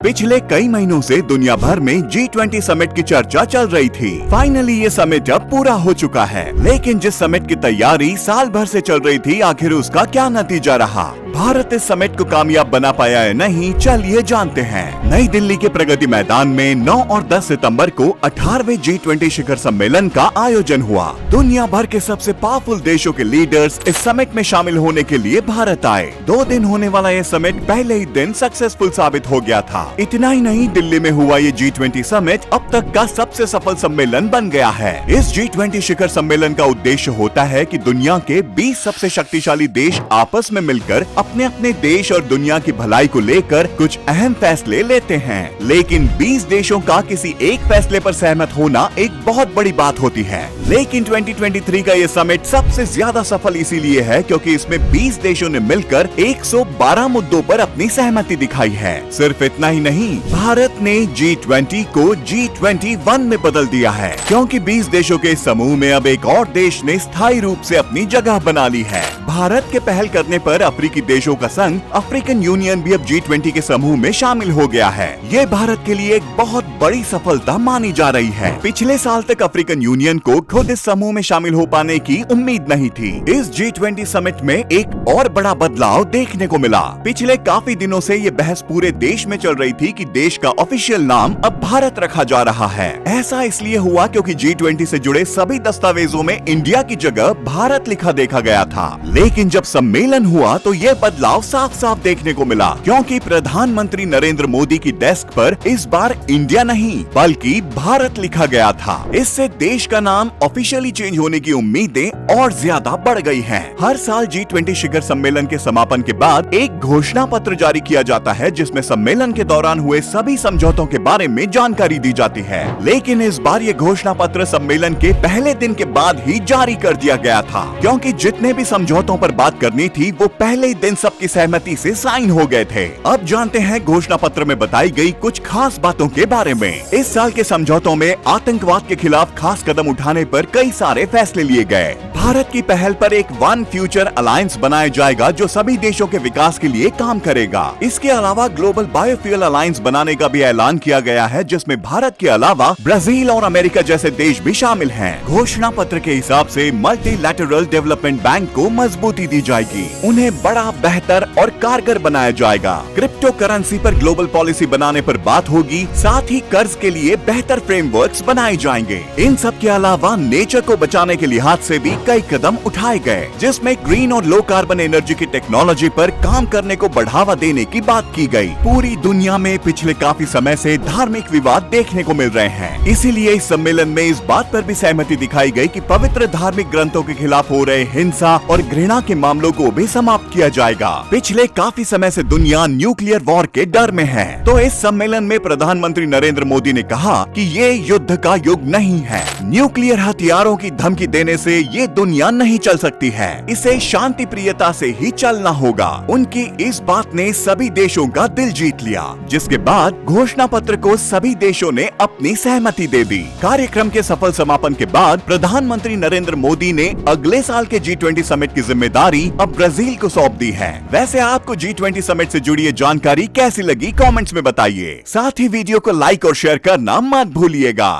पिछले कई महीनों से दुनिया भर में G20 समिट की चर्चा चल रही थी। फाइनली ये समिट अब पूरा हो चुका है, लेकिन जिस समिट की तैयारी साल भर से चल रही थी, आखिर उसका क्या नतीजा रहा? भारत इस समिट को कामयाब बना पाया है नहीं? चलिए जानते हैं। नई दिल्ली के प्रगति मैदान में 9 और 10 सितंबर को 18वें G20 शिखर सम्मेलन का आयोजन हुआ। दुनिया भर के सबसे पावरफुल देशों के लीडर्स इस समिट में शामिल होने के लिए भारत आए। 2 दिन होने वाला ये समिट पहले ही दिन सक्सेसफुल साबित हो गया था। इतना ही नहीं, दिल्ली में हुआ ये G20 समिट अब तक का सबसे सफल सम्मेलन बन गया है। इस G20 शिखर सम्मेलन का उद्देश्य होता है कि दुनिया के 20 सबसे शक्तिशाली देश आपस में मिलकर अपने अपने देश और दुनिया की भलाई को लेकर कुछ अहम फैसले लेते हैं। लेकिन 20 देशों का किसी एक फैसले पर सहमत होना एक बहुत बड़ी बात होती है। लेकिन 2023 का ये समिट सबसे ज्यादा सफल इसीलिए है क्योंकि इसमें 20 देशों ने मिलकर 112 मुद्दों पर अपनी सहमति दिखाई है। सिर्फ इतना ही नहीं, भारत ने G20 को G21 में बदल दिया है, क्योंकि 20 देशों के समूह में अब एक और देश ने स्थायी रूप से अपनी जगह बना ली है। भारत के पहल करने पर अफ्रीकी देशों का संघ अफ्रीकन यूनियन भी अब G20 के समूह में शामिल हो गया है। ये भारत के लिए एक बहुत बड़ी सफलता मानी जा रही है। पिछले साल तक अफ्रीकन यूनियन को खुद इस समूह में शामिल हो पाने की उम्मीद नहीं थी। इस G20 समिट में एक और बड़ा बदलाव देखने को मिला। पिछले काफी दिनों से ये बहस पूरे देश में चल रही थी कि देश का ऑफिशियल नाम अब भारत रखा जा रहा है। ऐसा इसलिए हुआ क्योंकि G20 से जुड़े सभी दस्तावेजों में इंडिया की जगह भारत लिखा देखा गया था। लेकिन जब सम्मेलन हुआ तो ये बदलाव साफ साफ देखने को मिला, क्योंकि प्रधानमंत्री नरेंद्र मोदी की डेस्क पर इस बार इंडिया नहीं बल्कि भारत लिखा गया था। इससे देश का नाम ऑफिशियली चेंज होने की उम्मीदें और ज्यादा बढ़ गई हैं। हर साल G20 शिखर सम्मेलन के समापन के बाद एक घोषणा पत्र जारी किया जाता है, जिसमें सम्मेलन के दौरान हुए सभी समझौतों के बारे में जानकारी दी जाती है। लेकिन इस बार ये घोषणा पत्र सम्मेलन के पहले दिन के बाद ही जारी कर दिया गया था, क्योंकि जितने भी समझौतों पर बात करनी थी वो पहले ही दिन सबकी सहमति से साइन हो गए थे। अब जानते हैं घोषणा पत्र में बताई गई कुछ खास बातों के बारे में। इस साल के समझौतों में आतंकवाद के खिलाफ खास कदम उठाने पर कई सारे फैसले लिए गए। भारत की पहल पर एक वन फ्यूचर अलायंस बनाया जाएगा जो सभी देशों के विकास के लिए काम करेगा। इसके अलावा ग्लोबल बायोफ्यूल अलायंस बनाने का भी ऐलान किया गया है, जिसमें भारत के अलावा ब्राजील और अमेरिका जैसे देश भी शामिल हैं। घोषणा पत्र के हिसाब से मल्टीलैटरल डेवलपमेंट बैंक को मजबूती दी जाएगी, उन्हें बड़ा, बेहतर और कारगर बनाया जाएगा। क्रिप्टो करेंसी पर ग्लोबल पॉलिसी बनाने पर बात होगी, साथ ही कर्ज के लिए बेहतर फ्रेमवर्क्स बनाए जाएंगे। इन सब के अलावा नेचर को बचाने के लिहाज से भी कई कदम उठाए गए, जिसमें ग्रीन और लो कार्बन एनर्जी की टेक्नोलॉजी पर काम करने को बढ़ावा देने की बात की गई। पूरी दुनिया में पिछले काफी समय से धार्मिक विवाद देखने को मिल रहे हैं, इसीलिए इस सम्मेलन में इस बात पर भी सहमति दिखाई गई कि पवित्र धार्मिक ग्रंथों के खिलाफ हो रहे हिंसा और घृणा के मामलों को भी समाप्त किया जाएगा। पिछले काफी समय से दुनिया न्यूक्लियर वॉर के डर में है, तो इस सम्मेलन में प्रधानमंत्री नरेंद्र मोदी ने कहा कि ये युद्ध का युग नहीं है। न्यूक्लियर हथियारों की धमकी देने से ये दुनिया नहीं चल सकती है, इसे शांति प्रियता से ही चलना होगा। उनकी इस बात ने सभी देशों का दिल जीत लिया, जिसके बाद घोषणा पत्र को सभी देशों ने अपनी सहमति दे दी। कार्यक्रम के सफल समापन के बाद प्रधानमंत्री नरेंद्र मोदी ने अगले साल के G20 समिट की जिम्मेदारी अब ब्राजील को सौंप दी है। वैसे आपको G20 समिट से जुड़ी ये जानकारी कैसी लगी, कमेंट्स में बताइए। साथ ही वीडियो को लाइक और शेयर करना मत भूलिएगा।